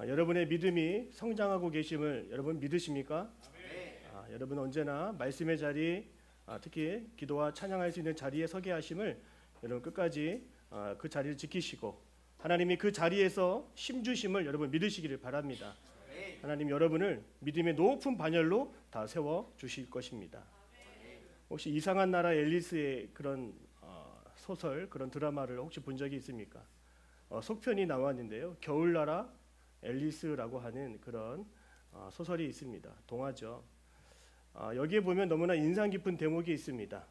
여러분의 믿음이 성장하고 계심을 여러분 믿으십니까? 여러분 언제나 말씀의 자리, 특히 기도와 찬양할 수 있는 자리에 서게 하심을 여러분 끝까지 그 자리를 지키시고 하나님이 그 자리에서 힘주심을 여러분 믿으시기를 바랍니다. 하나님 여러분을 믿음의 높은 반열로 다 세워 주실 것입니다. 혹시 이상한 나라 앨리스의 그런 소설, 그런 드라마를 혹시 본 적이 있습니까? 속편이 나왔는데요. 겨울나라 앨리스라고 하는 그런 소설이 있습니다. 동화죠. 여기에 보면 너무나 인상 깊은 대목이 있습니다.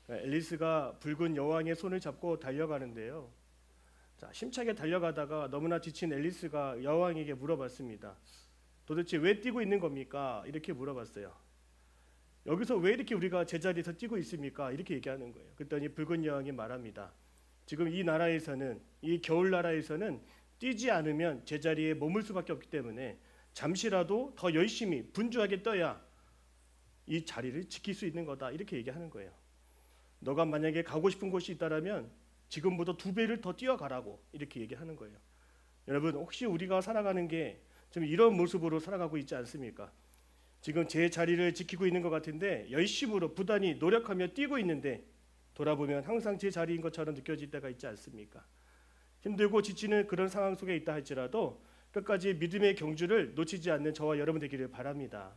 앨리스가 붉은 여왕의 손을 잡고 달려가는데요. 자, 힘차게 달려가다가 너무나 지친 앨리스가 여왕에게 물어봤습니다. 도대체 왜 뛰고 있는 겁니까? 이렇게 물어봤어요. 여기서 왜 이렇게 우리가 제자리에서 뛰고 있습니까? 이렇게 얘기하는 거예요. 그랬더니 붉은 여왕이 말합니다. 지금 이 나라에서는, 이 겨울나라에서는 뛰지 않으면 제자리에 머물 수밖에 없기 때문에 잠시라도 더 열심히 분주하게 떠야 이 자리를 지킬 수 있는 거다. 이렇게 얘기하는 거예요. 너가 만약에 가고 싶은 곳이 있다면 지금보다 2배를 더 뛰어가라고 이렇게 얘기하는 거예요. 여러분 혹시 우리가 살아가는 게 좀 이런 모습으로 살아가고 있지 않습니까? 지금 제 자리를 지키고 있는 것 같은데 열심으로 부단히 노력하며 뛰고 있는데 돌아보면 항상 제 자리인 것처럼 느껴질 때가 있지 않습니까? 힘들고 지치는 그런 상황 속에 있다 할지라도 끝까지 믿음의 경주를 놓치지 않는 저와 여러분 되기를 바랍니다.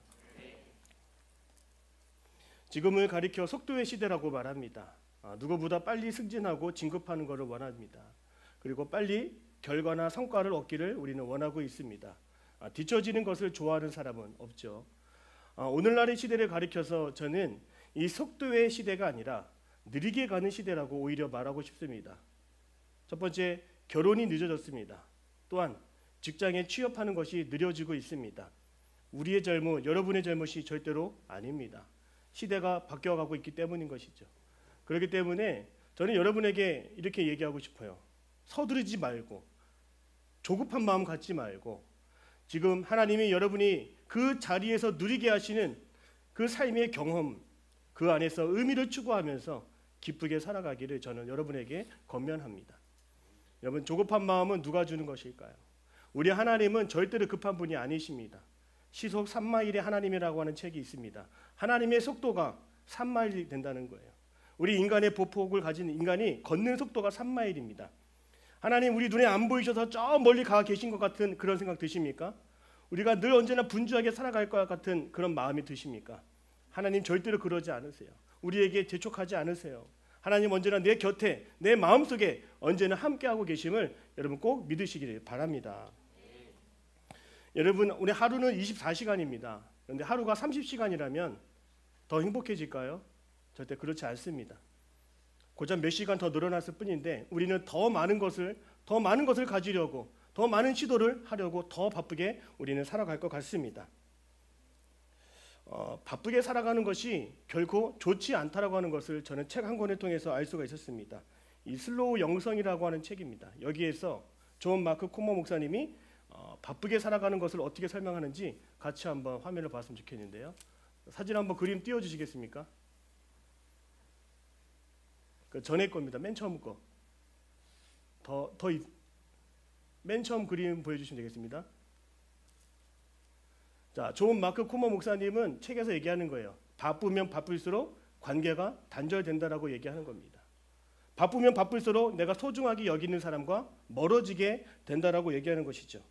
지금을 가리켜 속도의 시대라고 말합니다. 누구보다 빨리 승진하고 진급하는 것을 원합니다. 그리고 빨리 결과나 성과를 얻기를 우리는 원하고 있습니다. 뒤처지는 것을 좋아하는 사람은 없죠. 오늘날의 시대를 가리켜서 저는 이 속도의 시대가 아니라 느리게 가는 시대라고 오히려 말하고 싶습니다. 첫 번째, 결혼이 늦어졌습니다. 또한 직장에 취업하는 것이 느려지고 있습니다. 우리의 잘못, 여러분의 잘못이 절대로 아닙니다. 시대가 바뀌어가고 있기 때문인 것이죠. 그렇기 때문에 저는 여러분에게 이렇게 얘기하고 싶어요. 서두르지 말고 조급한 마음 갖지 말고 지금 하나님이 여러분이 그 자리에서 누리게 하시는 그 삶의 경험, 그 안에서 의미를 추구하면서 기쁘게 살아가기를 저는 여러분에게 권면합니다. 여러분 조급한 마음은 누가 주는 것일까요? 우리 하나님은 절대로 급한 분이 아니십니다. 시속 3마일의 하나님이라고 하는 책이 있습니다. 하나님의 속도가 3마일이 된다는 거예요. 우리 인간의 보폭을 가진 인간이 걷는 속도가 3마일입니다. 하나님 우리 눈에 안 보이셔서 저 멀리 가 계신 것 같은 그런 생각 드십니까? 우리가 늘 언제나 분주하게 살아갈 것 같은 그런 마음이 드십니까? 하나님 절대로 그러지 않으세요. 우리에게 재촉하지 않으세요. 하나님 언제나 내 곁에 내 마음속에 언제나 함께하고 계심을 여러분 꼭 믿으시기를 바랍니다. 여러분 우리 하루는 24시간입니다. 그런데 하루가 30시간이라면 더 행복해질까요? 절대 그렇지 않습니다. 고작 몇 시간 더 늘어났을 뿐인데 우리는 더 많은 것을 가지려고 더 많은 시도를 하려고 더 바쁘게 우리는 살아갈 것 같습니다. 바쁘게 살아가는 것이 결코 좋지 않다라고 하는 것을 저는 책 한 권을 통해서 알 수가 있었습니다. 이 슬로우 영성이라고 하는 책입니다. 여기에서 존 마크 코머 목사님이 바쁘게 살아가는 것을 어떻게 설명하는지 같이 한번 화면을 봤으면 좋겠는데요. 사진 한번 그림 띄워주시겠습니까? 그 전에 겁니다. 맨 처음 거. 맨 처음 그림 보여주시면 되겠습니다. 자, 존 마크 코머 목사님은 책에서 얘기하는 거예요. 바쁘면 바쁠수록 관계가 단절된다라고 얘기하는 겁니다. 바쁘면 바쁠수록 내가 소중하게 여기는 사람과 멀어지게 된다라고 얘기하는 것이죠.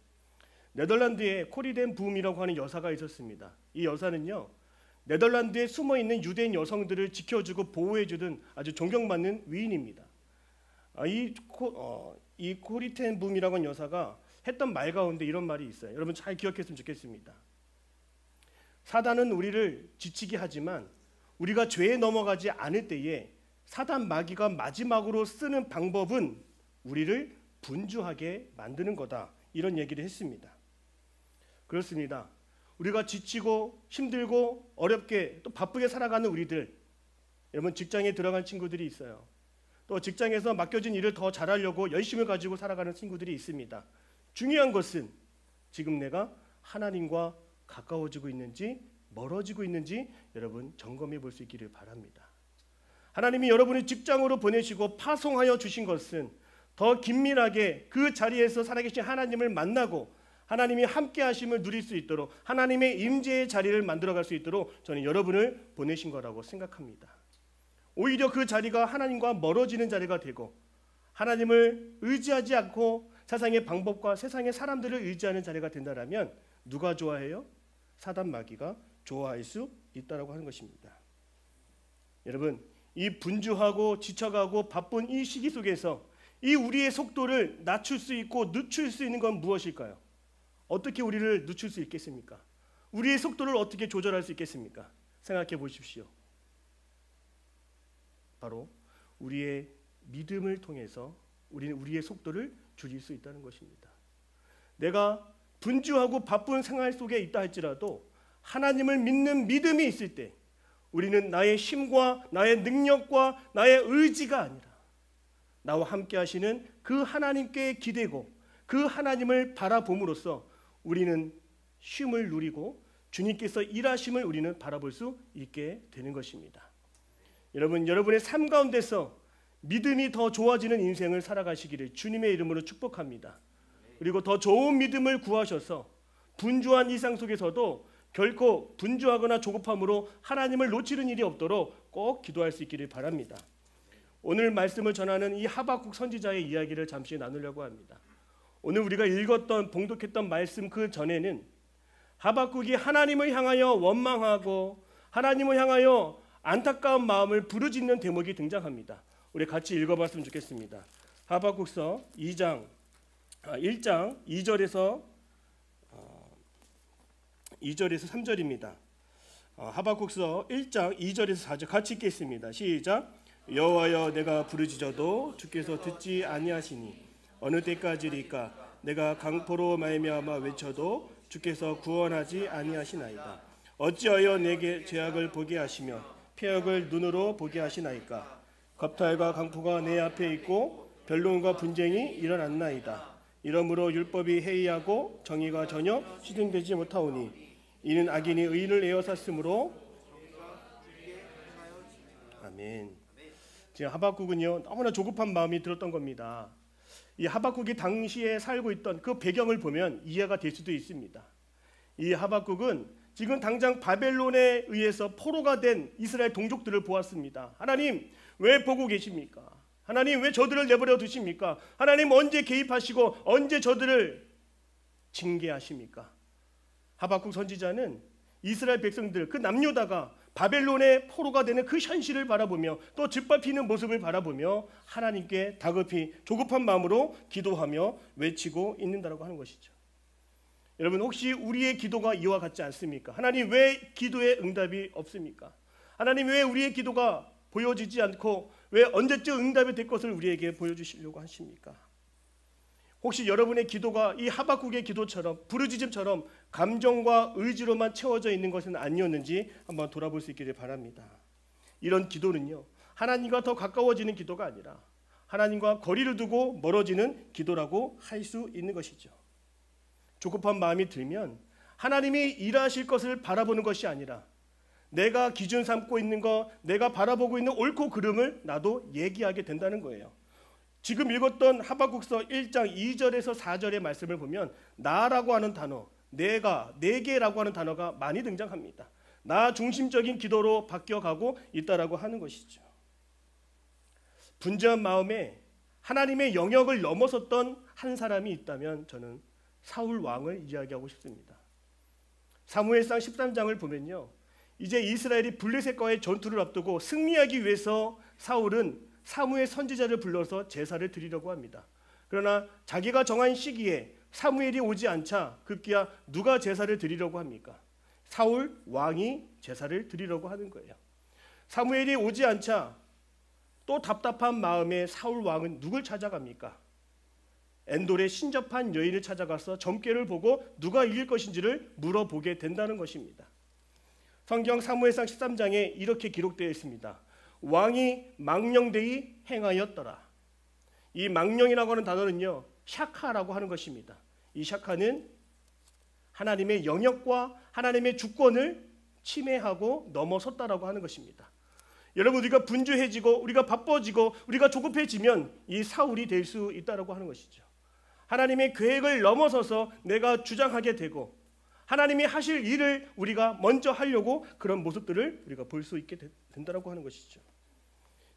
네덜란드에 코리덴 붐이라고 하는 여사가 있었습니다. 이 여사는요, 네덜란드에 숨어있는 유대인 여성들을 지켜주고 보호해주던 아주 존경받는 위인입니다. 이 코리덴 붐이라고 하는 여사가 했던 말 가운데 이런 말이 있어요. 여러분 잘 기억했으면 좋겠습니다. 사단은 우리를 지치게 하지만 우리가 죄에 넘어가지 않을 때에 사단 마귀가 마지막으로 쓰는 방법은 우리를 분주하게 만드는 거다. 이런 얘기를 했습니다. 그렇습니다. 우리가 지치고 힘들고 어렵게 또 바쁘게 살아가는 우리들, 여러분 직장에 들어간 친구들이 있어요. 또 직장에서 맡겨진 일을 더 잘하려고 열심을 가지고 살아가는 친구들이 있습니다. 중요한 것은 지금 내가 하나님과 가까워지고 있는지 멀어지고 있는지 여러분 점검해 볼 수 있기를 바랍니다. 하나님이 여러분을 직장으로 보내시고 파송하여 주신 것은 더 긴밀하게 그 자리에서 살아계신 하나님을 만나고 하나님이 함께 하심을 누릴 수 있도록 하나님의 임재의 자리를 만들어갈 수 있도록 저는 여러분을 보내신 거라고 생각합니다. 오히려 그 자리가 하나님과 멀어지는 자리가 되고 하나님을 의지하지 않고 세상의 방법과 세상의 사람들을 의지하는 자리가 된다면 누가 좋아해요? 사단 마귀가 좋아할 수 있다라고 하는 것입니다. 여러분, 이 분주하고 지쳐가고 바쁜 이 시기 속에서 이 우리의 속도를 낮출 수 있고 늦출 수 있는 건 무엇일까요? 어떻게 우리를 늦출 수 있겠습니까? 우리의 속도를 어떻게 조절할 수 있겠습니까? 생각해 보십시오. 바로 우리의 믿음을 통해서 우리는 우리의 속도를 줄일 수 있다는 것입니다. 내가 분주하고 바쁜 생활 속에 있다 할지라도 하나님을 믿는 믿음이 있을 때 우리는 나의 힘과 나의 능력과 나의 의지가 아니라 나와 함께 하시는 그 하나님께 기대고 그 하나님을 바라봄으로써 우리는 쉼을 누리고 주님께서 일하심을 우리는 바라볼 수 있게 되는 것입니다. 여러분, 여러분의 삶 가운데서 믿음이 더 좋아지는 인생을 살아가시기를 주님의 이름으로 축복합니다. 그리고 더 좋은 믿음을 구하셔서 분주한 일상 속에서도 결코 분주하거나 조급함으로 하나님을 놓치는 일이 없도록 꼭 기도할 수 있기를 바랍니다. 오늘 말씀을 전하는 이 하박국 선지자의 이야기를 잠시 나누려고 합니다. 오늘 우리가 읽었던 봉독했던 말씀 그 전에는 하박국이 하나님을 향하여 원망하고 하나님을 향하여 안타까운 마음을 부르짖는 대목이 등장합니다. 우리 같이 읽어봤으면 좋겠습니다. 하박국서 1장 2절에서 3절입니다. 하박국서 1장 2절에서 4절 같이 읽겠습니다. 시작. 여호와여, 내가 부르짖어도 주께서 듣지 아니하시니 어느 때까지리까? 내가 강포로 말미암아 외쳐도 주께서 구원하지 아니하시나이다. 어찌하여 내게 죄악을 보게 하시며 폐역을 눈으로 보게 하시나이까? 겁탈과 강포가 내 앞에 있고 변론과 분쟁이 일어났나이다. 이러므로 율법이 해이하고 정의가 전혀 실행되지 못하오니 이는 악인이 의인을 에워쌌으므로. 아멘. 지금 하박국은요, 너무나 조급한 마음이 들었던 겁니다. 이 하박국이 당시에 살고 있던 그 배경을 보면 이해가 될 수도 있습니다. 이 하박국은 지금 당장 바벨론에 의해서 포로가 된 이스라엘 동족들을 보았습니다. 하나님, 왜 보고 계십니까? 하나님, 왜 저들을 내버려 두십니까? 하나님, 언제 개입하시고 언제 저들을 징계하십니까? 하박국 선지자는 이스라엘 백성들, 그 남유다가 바벨론의 포로가 되는 그 현실을 바라보며 또 짓밟히는 모습을 바라보며 하나님께 다급히 조급한 마음으로 기도하며 외치고 있는다라고 하는 것이죠. 여러분, 혹시 우리의 기도가 이와 같지 않습니까? 하나님, 왜 기도에 응답이 없습니까? 하나님, 왜 우리의 기도가 보여지지 않고 왜 언제쯤 응답이 될 것을 우리에게 보여주시려고 하십니까? 혹시 여러분의 기도가 이 하박국의 기도처럼 부르짖음처럼 감정과 의지로만 채워져 있는 것은 아니었는지 한번 돌아볼 수 있기를 바랍니다. 이런 기도는요, 하나님과 더 가까워지는 기도가 아니라 하나님과 거리를 두고 멀어지는 기도라고 할 수 있는 것이죠. 조급한 마음이 들면 하나님이 일하실 것을 바라보는 것이 아니라 내가 기준 삼고 있는 것, 내가 바라보고 있는 옳고 그름을 나도 얘기하게 된다는 거예요. 지금 읽었던 하박국서 1장 2절에서 4절의 말씀을 보면 나라고 하는 단어, 내가, 내게라고 하는 단어가 많이 등장합니다. 나 중심적인 기도로 바뀌어가고 있다라고 하는 것이죠. 분주한 마음에 하나님의 영역을 넘어섰던 한 사람이 있다면 저는 사울 왕을 이야기하고 싶습니다. 사무엘상 13장을 보면요, 이제 이스라엘이 블레셋과의 전투를 앞두고 승리하기 위해서 사울은 사무엘 선지자를 불러서 제사를 드리려고 합니다. 그러나 자기가 정한 시기에 사무엘이 오지 않자 급기야 누가 제사를 드리려고 합니까? 사울 왕이 제사를 드리려고 하는 거예요. 사무엘이 오지 않자 또 답답한 마음에 사울 왕은 누굴 찾아갑니까? 엔돌의 신접한 여인을 찾아가서 점괘를 보고 누가 이길 것인지를 물어보게 된다는 것입니다. 성경 사무엘상 13장에 이렇게 기록되어 있습니다. 왕이 망령되이 행하였더라. 이 망령이라고 하는 단어는요, 샤카라고 하는 것입니다. 이 샤카는 하나님의 영역과 하나님의 주권을 침해하고 넘어섰다라고 하는 것입니다. 여러분, 우리가 분주해지고 우리가 바빠지고 우리가 조급해지면 이 사울이 될 수 있다라고 하는 것이죠. 하나님의 계획을 넘어서서 내가 주장하게 되고 하나님이 하실 일을 우리가 먼저 하려고 그런 모습들을 우리가 볼 수 있게 된다라고 하는 것이죠.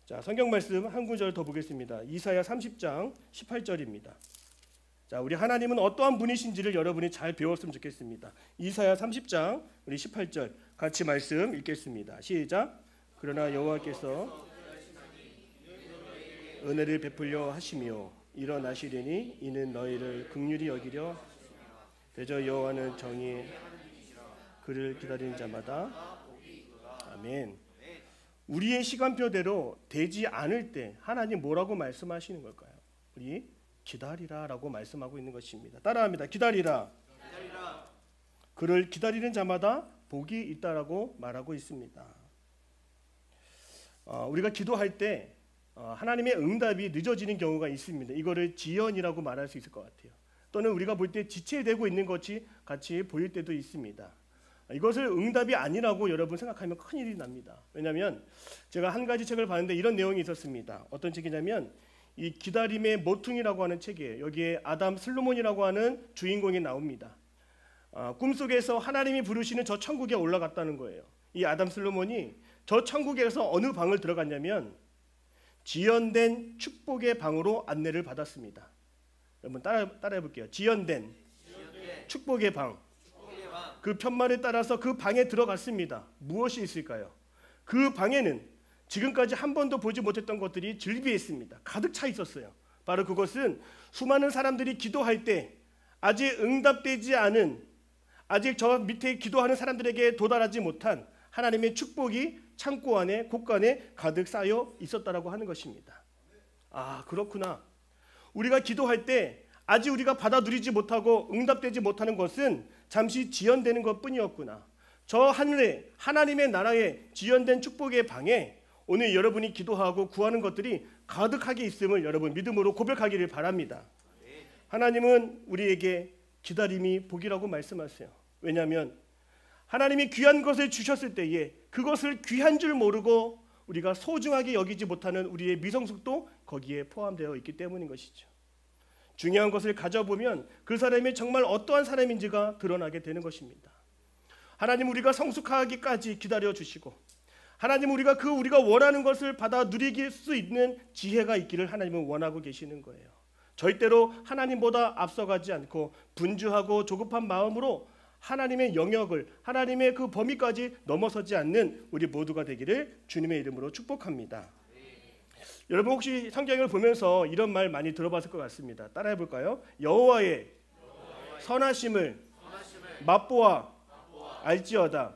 자, 성경 말씀 한 구절 더 보겠습니다. 이사야 30장 18절입니다. 자, 우리 하나님은 어떠한 분이신지를 여러분이 잘 배웠으면 좋겠습니다. 이사야 30장 우리 18절 같이 말씀 읽겠습니다. 시작. 그러나 여호와께서 은혜를 베풀려 하시며 일어나시리니 이는 너희를 긍휼히 여기려 대저 여호와는 정의 그를 기다리는 자마다 아멘. 우리의 시간표대로 되지 않을 때 하나님 뭐라고 말씀하시는 걸까요? 우리 기다리라라고 말씀하고 있는 것입니다. 따라합니다. 기다리라. 그를 기다리는 자마다 복이 있다라고 말하고 있습니다. 우리가 기도할 때 하나님의 응답이 늦어지는 경우가 있습니다. 이거를 지연이라고 말할 수 있을 것 같아요. 또는 우리가 볼 때 지체되고 있는 것이 같이 보일 때도 있습니다. 이것을 응답이 아니라고 여러분 생각하면 큰일이 납니다. 왜냐하면 제가 한 가지 책을 봤는데 이런 내용이 있었습니다. 어떤 책이냐면 이 기다림의 모퉁이라고 하는 책이에요. 여기에 아담 슬로몬이라고 하는 주인공이 나옵니다. 꿈속에서 하나님이 부르시는 저 천국에 올라갔다는 거예요. 이 아담 슬로몬이 저 천국에서 어느 방을 들어갔냐면 지연된 축복의 방으로 안내를 받았습니다. 여러분 따라해 볼게요. 지연된 축복의 방. 그 편말에 따라서 그 방에 들어갔습니다. 무엇이 있을까요? 그 방에는 지금까지 한 번도 보지 못했던 것들이 즐비했습니다. 가득 차 있었어요. 바로 그것은 수많은 사람들이 기도할 때 아직 응답되지 않은, 아직 저 밑에 기도하는 사람들에게 도달하지 못한 하나님의 축복이 창고 안에 곳간에 가득 쌓여 있었다라고 하는 것입니다. 아, 그렇구나. 우리가 기도할 때 아직 우리가 받아 누리지 못하고 응답되지 못하는 것은 잠시 지연되는 것뿐이었구나. 저 하늘에 하나님의 나라에 지연된 축복의 방에 오늘 여러분이 기도하고 구하는 것들이 가득하게 있음을 여러분 믿음으로 고백하기를 바랍니다. 하나님은 우리에게 기다림이 복이라고 말씀하세요. 왜냐하면 하나님이 귀한 것을 주셨을 때에 그것을 귀한 줄 모르고 우리가 소중하게 여기지 못하는 우리의 미성숙도 거기에 포함되어 있기 때문인 것이죠. 중요한 것을 가져보면 그 사람이 정말 어떠한 사람인지가 드러나게 되는 것입니다. 하나님 우리가 성숙하기까지 기다려주시고 하나님 우리가 원하는 것을 받아 누릴 수 있는 지혜가 있기를 하나님은 원하고 계시는 거예요. 절대로 하나님보다 앞서가지 않고 분주하고 조급한 마음으로 하나님의 영역을, 하나님의 그 범위까지 넘어서지 않는 우리 모두가 되기를 주님의 이름으로 축복합니다. 여러분 혹시 성경을 보면서 이런 말 많이 들어봤을 것 같습니다. 따라해 볼까요? 여호와의 선하심을 맛보아 알지어다.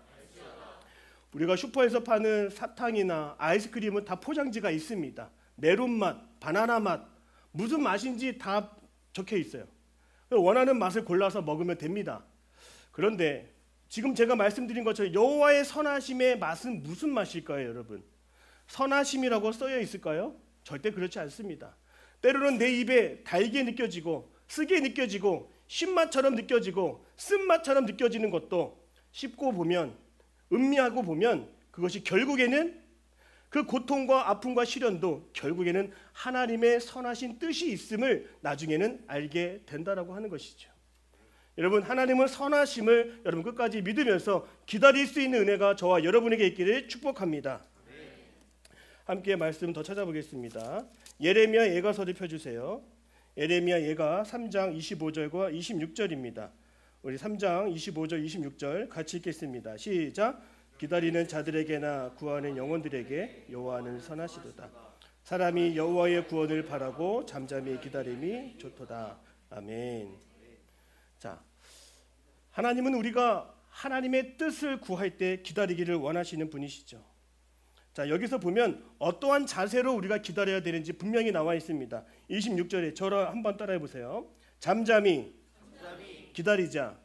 우리가 슈퍼에서 파는 사탕이나 아이스크림은 다 포장지가 있습니다. 메론 맛, 바나나 맛, 무슨 맛인지 다 적혀 있어요. 원하는 맛을 골라서 먹으면 됩니다. 그런데 지금 제가 말씀드린 것처럼 여호와의 선하심의 맛은 무슨 맛일까요, 여러분? 선하심이라고 쓰여 있을까요? 절대 그렇지 않습니다. 때로는 내 입에 달게 느껴지고 쓰게 느껴지고 신맛처럼 느껴지고 쓴맛처럼 느껴지는 것도 씹고 보면, 음미하고 보면 그것이 결국에는 그 고통과 아픔과 시련도 결국에는 하나님의 선하신 뜻이 있음을 나중에는 알게 된다라고 하는 것이죠. 여러분 하나님은 선하심을 여러분 끝까지 믿으면서 기다릴 수 있는 은혜가 저와 여러분에게 있기를 축복합니다. 함께 말씀 더 찾아보겠습니다. 예레미야 예가서를 펴주세요. 예레미야 예가 3장 25절과 26절입니다. 우리 3장 25절 26절 같이 읽겠습니다. 시작. 기다리는 자들에게나 구하는 영혼들에게 여호와는 선하시도다. 사람이 여호와의 구원을 바라고 잠잠히 기다림이 좋도다. 아멘. 자, 하나님은 우리가 하나님의 뜻을 구할 때 기다리기를 원하시는 분이시죠. 자, 여기서 보면 어떠한 자세로 우리가 기다려야 되는지 분명히 나와 있습니다. 26절에 저를 한번 따라해 보세요. 잠잠히 기다리자.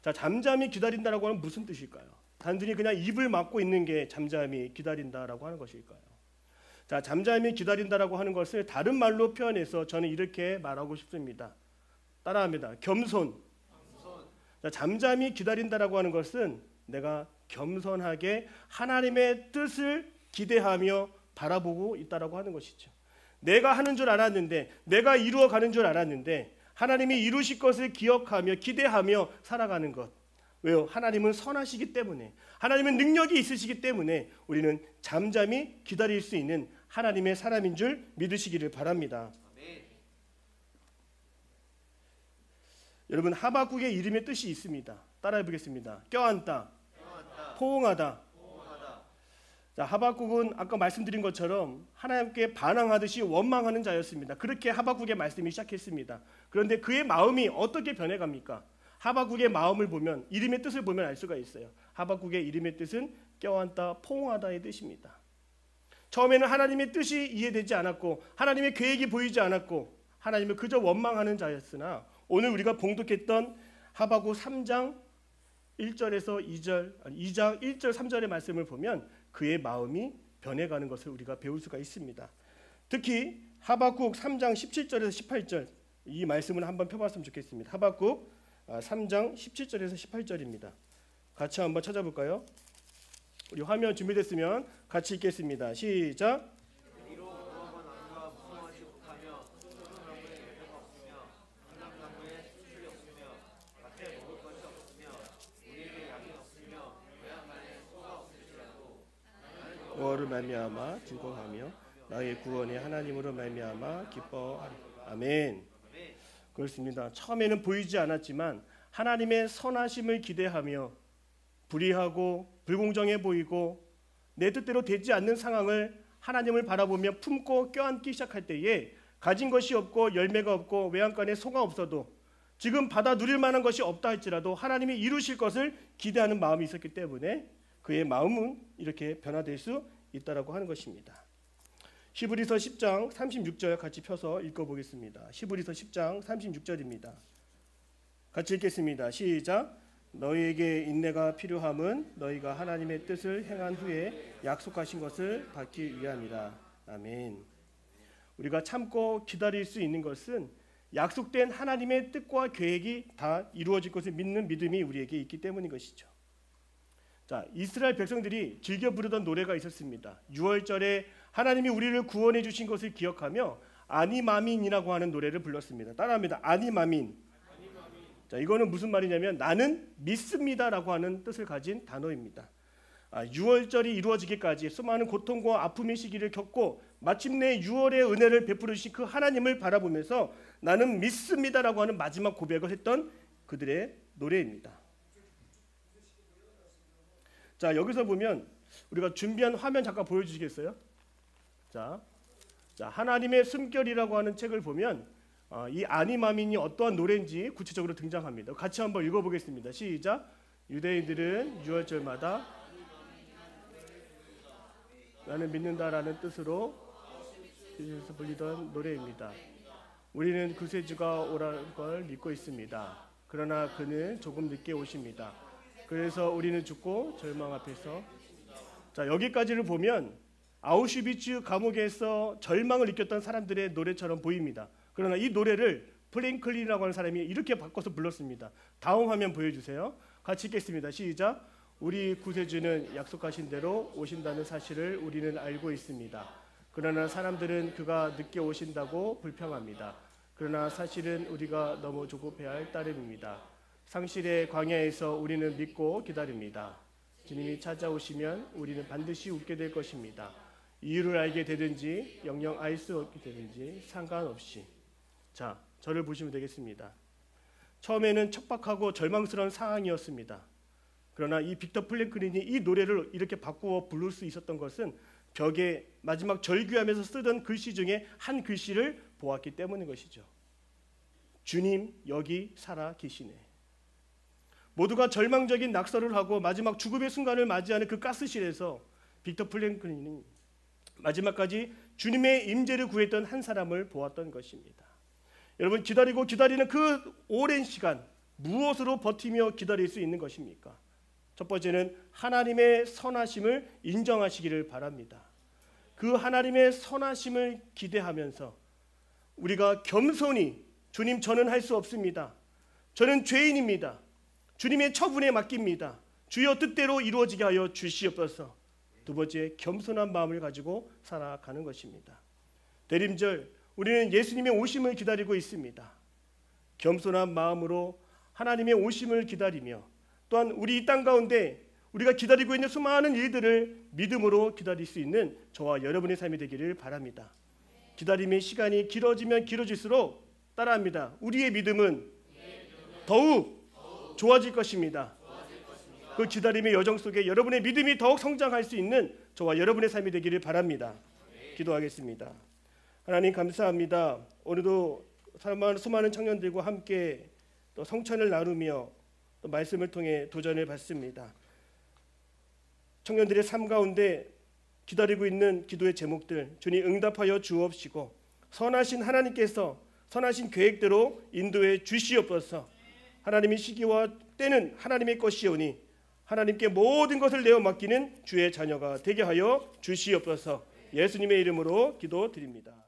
자, 잠잠히 기다린다라고 하는 무슨 뜻일까요? 단순히 그냥 입을 막고 있는 게 잠잠히 기다린다라고 하는 것일까요? 자, 잠잠히 기다린다라고 하는 것을 다른 말로 표현해서 저는 이렇게 말하고 싶습니다. 따라합니다. 겸손. 자, 잠잠히 기다린다라고 하는 것은 내가 겸손하게 하나님의 뜻을 기대하며 바라보고 있다라고 하는 것이죠. 내가 하는 줄 알았는데, 내가 이루어가는 줄 알았는데 하나님이 이루실 것을 기억하며 기대하며 살아가는 것. 왜요? 하나님은 선하시기 때문에, 하나님은 능력이 있으시기 때문에 우리는 잠잠히 기다릴 수 있는 하나님의 사람인 줄 믿으시기를 바랍니다. 여러분, 하박국의 이름의 뜻이 있습니다. 따라해 보겠습니다. 껴안다, 포옹하다. 자, 하박국은 아까 말씀드린 것처럼 하나님께 반항하듯이 원망하는 자였습니다. 그렇게 하박국의 말씀이 시작했습니다. 그런데 그의 마음이 어떻게 변해갑니까? 하박국의 마음을 보면, 이름의 뜻을 보면 알 수가 있어요. 하박국의 이름의 뜻은 껴안다, 포옹하다의 뜻입니다. 처음에는 하나님의 뜻이 이해되지 않았고 하나님의 계획이 보이지 않았고 하나님을 그저 원망하는 자였으나, 오늘 우리가 봉독했던 하박국 3장 1절에서 2장 1절 3절의 말씀을 보면 그의 마음이 변해가는 것을 우리가 배울 수가 있습니다. 특히 하박국 3장 17절에서 18절, 이 말씀을 한번 펴봤으면 좋겠습니다. 하박국 3장 17절에서 18절입니다. 같이 한번 찾아볼까요? 우리 화면 준비됐으면 같이 읽겠습니다. 시작. 여호와를 말미암아 즐거워하며 나의 구원의 하나님으로 말미암아 기뻐하리. 아멘. 그렇습니다. 처음에는 보이지 않았지만 하나님의 선하심을 기대하며 불의하고 불공정해 보이고 내 뜻대로 되지 않는 상황을 하나님을 바라보며 품고 껴안기 시작할 때에 가진 것이 없고 열매가 없고 외양간에 소가 없어도 지금 받아 누릴 만한 것이 없다 할지라도 하나님이 이루실 것을 기대하는 마음이 있었기 때문에 그의 마음은 이렇게 변화될 수 있다라고 하는 것입니다. 히브리서 10장 36절 같이 펴서 읽어보겠습니다. 히브리서 10장 36절입니다. 같이 읽겠습니다. 시작. 너희에게 인내가 필요함은 너희가 하나님의 뜻을 행한 후에 약속하신 것을 받기 위함이라. 아멘. 우리가 참고 기다릴 수 있는 것은 약속된 하나님의 뜻과 계획이 다 이루어질 것을 믿는 믿음이 우리에게 있기 때문인 것이죠. 자, 이스라엘 백성들이 즐겨 부르던 노래가 있었습니다. 6월절에 하나님이 우리를 구원해 주신 것을 기억하며 아니마민이라고 하는 노래를 불렀습니다. 따라합니다. 아니마민. 자, 이거는 무슨 말이냐면 나는 믿습니다라고 하는 뜻을 가진 단어입니다. 6월절이 이루어지기까지 수많은 고통과 아픔의 시기를 겪고 마침내 6월의 은혜를 베푸르신 그 하나님을 바라보면서 나는 믿습니다라고 하는 마지막 고백을 했던 그들의 노래입니다. 자, 여기서 보면 우리가 준비한 화면 잠깐 보여주시겠어요? 자, 하나님의 숨결이라고 하는 책을 보면 이 아니마민이 어떠한 노래인지 구체적으로 등장합니다. 같이 한번 읽어보겠습니다. 시작. 유대인들은 6월절마다 나는 믿는다라는 뜻으로 불리던 노래입니다. 우리는 구세주가 오라는 걸 믿고 있습니다. 그러나 그는 조금 늦게 오십니다. 그래서 우리는 죽고 절망 앞에서, 자, 여기까지를 보면 아우슈비츠 감옥에서 절망을 느꼈던 사람들의 노래처럼 보입니다. 그러나 이 노래를 프랭클린이라고 하는 사람이 이렇게 바꿔서 불렀습니다. 다음 화면 보여주세요. 같이 읽겠습니다. 시작. 우리 구세주는 약속하신 대로 오신다는 사실을 우리는 알고 있습니다. 그러나 사람들은 그가 늦게 오신다고 불평합니다. 그러나 사실은 우리가 너무 조급해할 따름입니다. 상실의 광야에서 우리는 믿고 기다립니다. 주님이 찾아오시면 우리는 반드시 웃게 될 것입니다. 이유를 알게 되든지 영영 알 수 없게 되든지 상관없이. 자, 저를 보시면 되겠습니다. 처음에는 척박하고 절망스러운 상황이었습니다. 그러나 이 빅터 프랭클린이 이 노래를 이렇게 바꾸어 부를 수 있었던 것은 벽에 마지막 절규하면서 쓰던 글씨 중에 한 글씨를 보았기 때문인 것이죠. 주님 여기 살아 계시네. 모두가 절망적인 낙서를 하고 마지막 죽음의 순간을 맞이하는 그 가스실에서 빅터 프랭클린은 마지막까지 주님의 임재를 구했던 한 사람을 보았던 것입니다. 여러분, 기다리고 기다리는 그 오랜 시간 무엇으로 버티며 기다릴 수 있는 것입니까? 첫 번째는 하나님의 선하심을 인정하시기를 바랍니다. 그 하나님의 선하심을 기대하면서 우리가 겸손히 주님, 저는 할 수 없습니다. 저는 죄인입니다. 주님의 처분에 맡깁니다. 주여 뜻대로 이루어지게 하여 주시옵소서. 두 번째, 겸손한 마음을 가지고 살아가는 것입니다. 대림절, 우리는 예수님의 오심을 기다리고 있습니다. 겸손한 마음으로 하나님의 오심을 기다리며 또한 우리 이 땅 가운데 우리가 기다리고 있는 수많은 일들을 믿음으로 기다릴 수 있는 저와 여러분의 삶이 되기를 바랍니다. 기다림의 시간이 길어지면 길어질수록 따라합니다. 우리의 믿음은 더욱 좋아질 것입니다. 그 기다림의 여정 속에 여러분의 믿음이 더욱 성장할 수 있는 저와 여러분의 삶이 되기를 바랍니다. 기도하겠습니다. 하나님 감사합니다. 오늘도 수많은 청년들과 함께 또 성찬을 나누며 또 말씀을 통해 도전을 받습니다. 청년들의 삶 가운데 기다리고 있는 기도의 제목들 주님 응답하여 주옵시고 선하신 하나님께서 선하신 계획대로 인도해 주시옵소서. 하나님의 시기와 때는 하나님의 것이오니 하나님께 모든 것을 내어 맡기는 주의 자녀가 되게 하여 주시옵소서. 예수님의 이름으로 기도드립니다.